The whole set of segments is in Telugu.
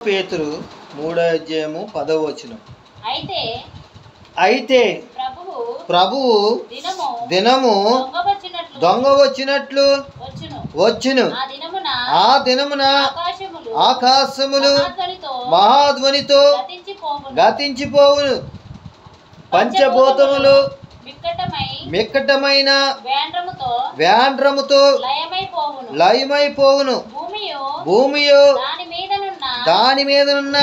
పేతురు 3:10. అయితే ప్రభువు దినము దొంగ వచ్చినట్లు వచ్చును. ఆ దినమున ఆకాశములు మహాధ్వనితో గతించిపోవును, పంచభూతములు మిక్కటమైన వ్యాండ్రముతో లయమైపోవును, భూమియు దాని మీదనున్న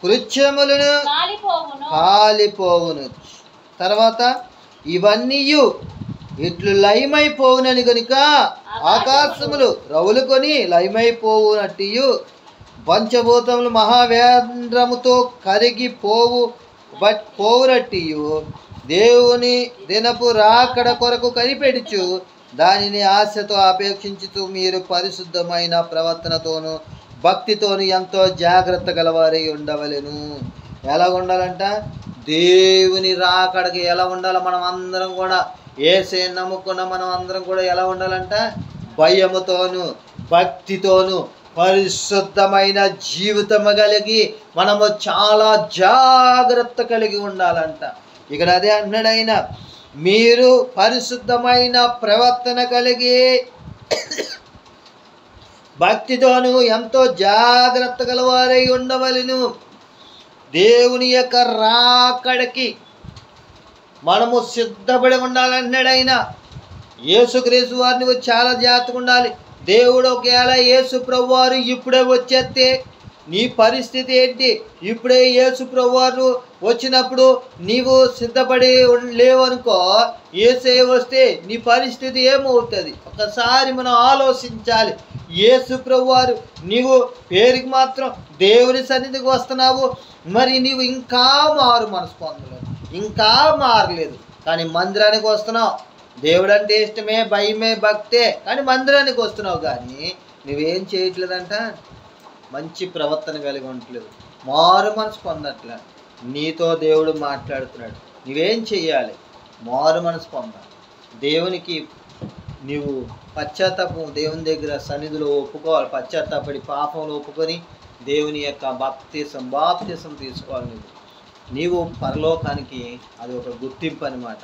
కృత్యములను కాలిపోవును. తర్వాత ఇవన్నీ ఇట్లు లయమైపోవునని గనుక ఆకాశములు రవులుకొని లయమైపోవునట్టు పంచభూతములు మహావేంద్రముతో పోవునట్టు దేవుని దినపు రాకడ కొరకు కనిపెడుచు దానిని ఆశతో అపేక్షించుతూ మీరు పరిశుద్ధమైన ప్రవర్తనతోనూ భక్తితోనూ ఎంతో జాగ్రత్త గలవారై ఉండవలెను. ఎలా ఉండాలంట? దేవుని రాకడకి ఎలా ఉండాలి? మనం అందరం కూడా యేసే నమ్ముకున్న మనం అందరం కూడా ఎలా ఉండాలంట? భయముతోను భక్తితోను పరిశుద్ధమైన జీవితము కలిగి మనము చాలా జాగ్రత్త కలిగి ఉండాలంట. ఇక్కడ అదే అంటున్నాడు ఆయన, మీరు పరిశుద్ధమైన ప్రవర్తన కలిగి భక్తితోను ఎంతో జాగ్రత్త గలవారై ఉండవలెను. దేవుని యొక్క రాకడకి మనము సిద్ధపడి ఉండాలంటున్నాడు ఆయన. యేసుక్రీస్తు వారిని చాలా జాగ్రత్తగా ఉండాలి. దేవుడు ఒకవేళ యేసు ప్రభు వారు ఇప్పుడే వచ్చేస్తే నీ పరిస్థితి ఏంటి? ఇప్పుడే యేసు ప్రభు వారు వచ్చినప్పుడు నీవు సిద్ధపడి లేవనుకో, యేసే వస్తే నీ పరిస్థితి ఏమవుతుంది? ఒకసారి మనం ఆలోచించాలి. యేసు ప్రభు వారు నీవు పేరుకి మాత్రం దేవుని సన్నిధికి వస్తున్నావు, మరి నీవు ఇంకా మారు మనసు పొందలేదు, ఇంకా మారలేదు, కానీ మందిరానికి వస్తున్నావు. దేవుడు అంటే ఇష్టమే, భయమే, భక్తే, కానీ మందిరానికి వస్తున్నావు, కానీ నువ్వేం చేయట్లేదంట? మంచి ప్రవర్తన కలిగి ఉండట్లేదు, మారు మనసు పొందట్లే. నీతో దేవుడు మాట్లాడుతున్నాడు. నువ్వేం చెయ్యాలి? మారు మనసు పొందాలి. దేవునికి నీవు పశ్చాత్తాపం దేవుని దగ్గర సన్నిధిలో ఒప్పుకోవాలి. పశ్చాత్తాపడి పాపంలో ఒప్పుకొని దేవుని యొక్క బాప్తిసం తీసుకోవాలి. నీవు పరలోకానికి అది ఒక గుర్తింపు అన్నమాట.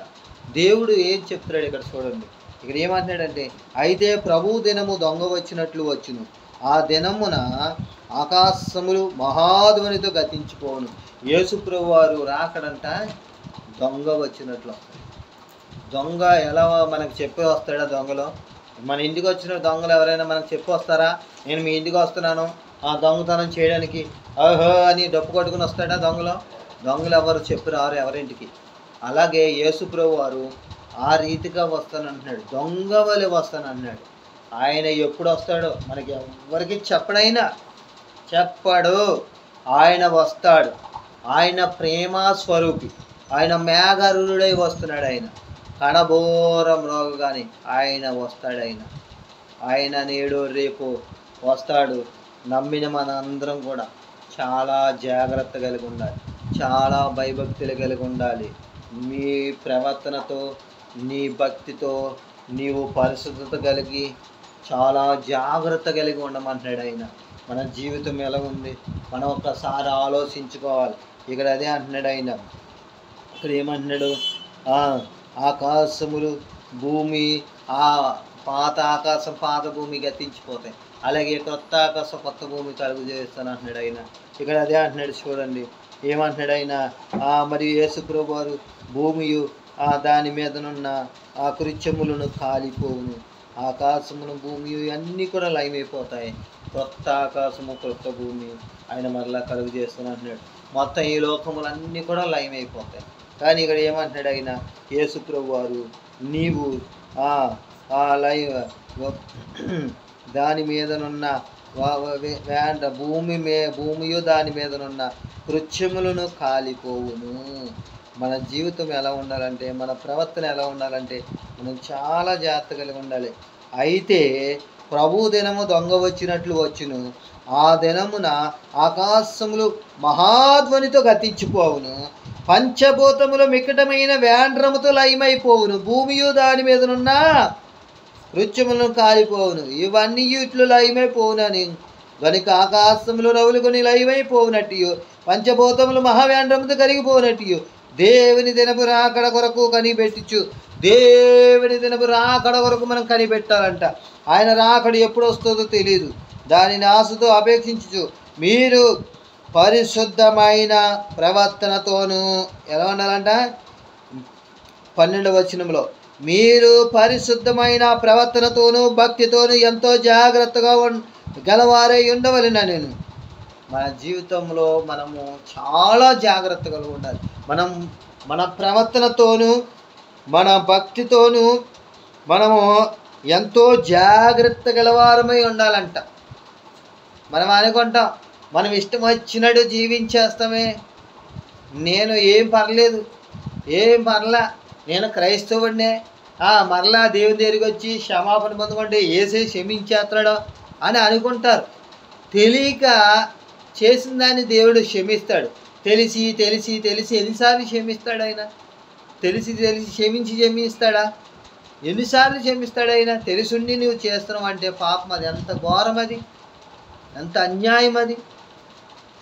దేవుడు ఏం చెప్తున్నాడు ఇక్కడ చూడండి. ఇక్కడ ఏమంటున్నాడంటే, అయితే ప్రభు దినము దొంగ వచ్చినట్లు వచ్చును, ఆ దినమున ఆకాశములు మహాధ్వనితో గతించిపోవును. యేసు ప్రభు వారు రాకడంట దొంగ వచ్చినట్లు వస్తాడు. దొంగ ఎలా మనకు చెప్పి వస్తాడా? దొంగలో మన ఇంటికి వచ్చిన దొంగలు ఎవరైనా మనకు చెప్పి వస్తారా? నేను మీ ఇంటికి వస్తున్నాను ఆ దొంగతనం చేయడానికి ఓహో అని డప్పు కొట్టుకుని వస్తాడా? దొంగలు ఎవరు చెప్పి రారు ఎవరింటికి. అలాగే యేసు ప్రభు వారు ఆ రీతిగా వస్తానంటున్నాడు, దొంగ వలె వస్తానంటున్నాడు. ఆయన ఎప్పుడు వస్తాడో మనకి ఎవరికి చెప్పడు. ఆయన వస్తాడు. ఆయన ప్రేమ స్వరూపి. ఆయన మేఘారుడై వస్తున్నాడు. ఆయన కణబోరం రోగగాని ఆయన వస్తాడు. ఆయన నేడు రేపు వస్తాడు. నమ్మిన మన అందరం కూడా చాలా జాగ్రత్త కలిగి ఉండాలి, చాలా భయభక్తులు కలిగి ఉండాలి. నీ ప్రవర్తనతో నీ భక్తితో నీవు పరిశుద్ధత కలిగి చాలా జాగ్రత్త కలిగి ఉండమంటున్నాడు ఆయన. మన జీవితం ఎలా ఉంది మనం ఒక్కసారి ఆలోచించుకోవాలి. ఇక్కడ అదే అంటున్నాడు ఆయన. ఇక్కడ ఏమంటున్నాడు? ఆకాశములు భూమి, ఆ పాత ఆకాశం పాత భూమి గతించిపోతాయి, అలాగే కొత్త ఆకాశం కొత్త భూమి కలుగు చేస్తాను అంటున్నాడు ఆయన. ఇక్కడ అదే అంటున్నాడు చూడండి. ఏమంటున్నాడు ఆయన? మరియు యేసు ప్రభు వారు భూమియు దాని మీదనున్న ఆ కృత్యములను కాలిపోవును, ఆకాశమును భూమియు అన్నీ కూడా లయమైపోతాయి, కొత్త ఆకాశము కొత్త భూమి ఆయన మరలా కలుగు చేస్తాను అంటున్నాడు. మొత్తం ఈ లోకములన్నీ కూడా లయమైపోతాయి. కానీ ఇక్కడ ఏమంటున్నాడు ఆయన? యేసు ప్రభు వారు నీవు దాని మీదనున్న భూమియు దాని మీదనున్న కృత్యములను కాలిపోవును. మన జీవితం ఎలా ఉండాలంటే, మన ప్రవర్తన ఎలా ఉండాలంటే మనం చాలా జాగ్రత్త కలిగి ఉండాలి. అయితే ప్రభు దినము దొంగ వచ్చినట్లు వచ్చును, ఆ దినమున ఆకాశములు మహాధ్వనితో గతించిపోవును, పంచభూతములు మికటమైన వ్యాండ్రముతో లయమైపోవును, భూమియు దాని మీదనున్న కృత్యములను కాలిపోవును. ఇవన్నీ ఇట్లు లయమైపోవునని కనుక ఆకాశములు రవులుకొని లైవైపోవునట్టు పంచభూతములు మహావ్యాండ్రముతో కరిగిపోనట్టు దేవుని దినపు రాకడ కొరకు కనిపెట్టుచు, దేవుని దినపు రాకడ కొరకు మనం కనిపెట్టాలంట. ఆయన రాకడ ఎప్పుడు వస్తుందో తెలియదు. దానిని ఆశతో అపేక్షించుచు మీరు పరిశుద్ధమైన ప్రవర్తనతోనూ ఎలా ఉండాలంట? 12వ వచనంలో మీరు పరిశుద్ధమైన ప్రవర్తనతోనూ భక్తితోనూ ఎంతో జాగ్రత్తగా గలవారై ఉండవలెన. నేను మన జీవితంలో మనము చాలా జాగ్రత్తగా ఉండాలి. మన ప్రవర్తనతోనూ మన భక్తితోనూ మనము ఎంతో జాగ్రత్త గలవారమై ఉండాలంట. మనం అనుకుంటాం మనం ఇష్టం వచ్చినట్టు జీవించేస్తామే, నేను ఏం పర్లేదు, ఏం పర్లా, నేను క్రైస్తవుడినే, మరలా దేవుని దగ్గరికి వచ్చి క్షమాపణ పొందుకుంటే ఏసే క్షమించేస్తాడో అని అనుకుంటారు. తెలియక చేసిన దాన్ని దేవుడు క్షమిస్తాడు. తెలిసి తెలిసి తెలిసి ఎన్నిసార్లు క్షమిస్తాడు ఆయన? తెలిసి తెలిసి క్షమిస్తాడా? ఎన్నిసార్లు క్షమిస్తాడు ఆయన? తెలుసుండి నువ్వు చేస్తున్నావు అంటే పాపం, అది ఎంత ఘోరం, అది ఎంత అన్యాయం. అది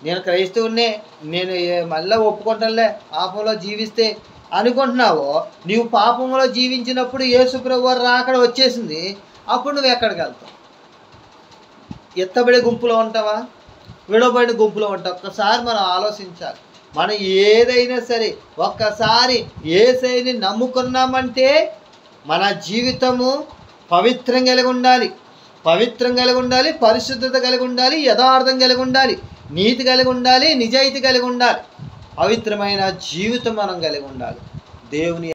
నేను క్రైస్తవునే, నేను మళ్ళీ ఒప్పుకుంటానులే పాపంలో జీవిస్తే అనుకుంటున్నావో, నీవు పాపంలో జీవించినప్పుడు యేసు ప్రభువు రాకడ వచ్చేసింది. అప్పుడు నువ్వు ఎక్కడికి వెళ్తావు? ఎత్తబడే గుంపులో ఉంటావా, విడవబడిన గుంపులో ఉంటావు? ఒక్కసారి మనం ఆలోచించాలి. మనం ఏదైనా సరే ఒక్కసారి యేసయ్యని నమ్ముకున్నామంటే మన జీవితము పవిత్రం కలిగి ఉండాలి, పవిత్రం కలిగి ఉండాలి, పరిశుద్ధత కలిగి ఉండాలి, యథార్థం కలిగి ఉండాలి, నీతి కలిగి ఉండాలి, నిజాయితీ కలిగి ఉండాలి, పవిత్రమైన జీవితం మనం కలిగి ఉండాలి. దేవుని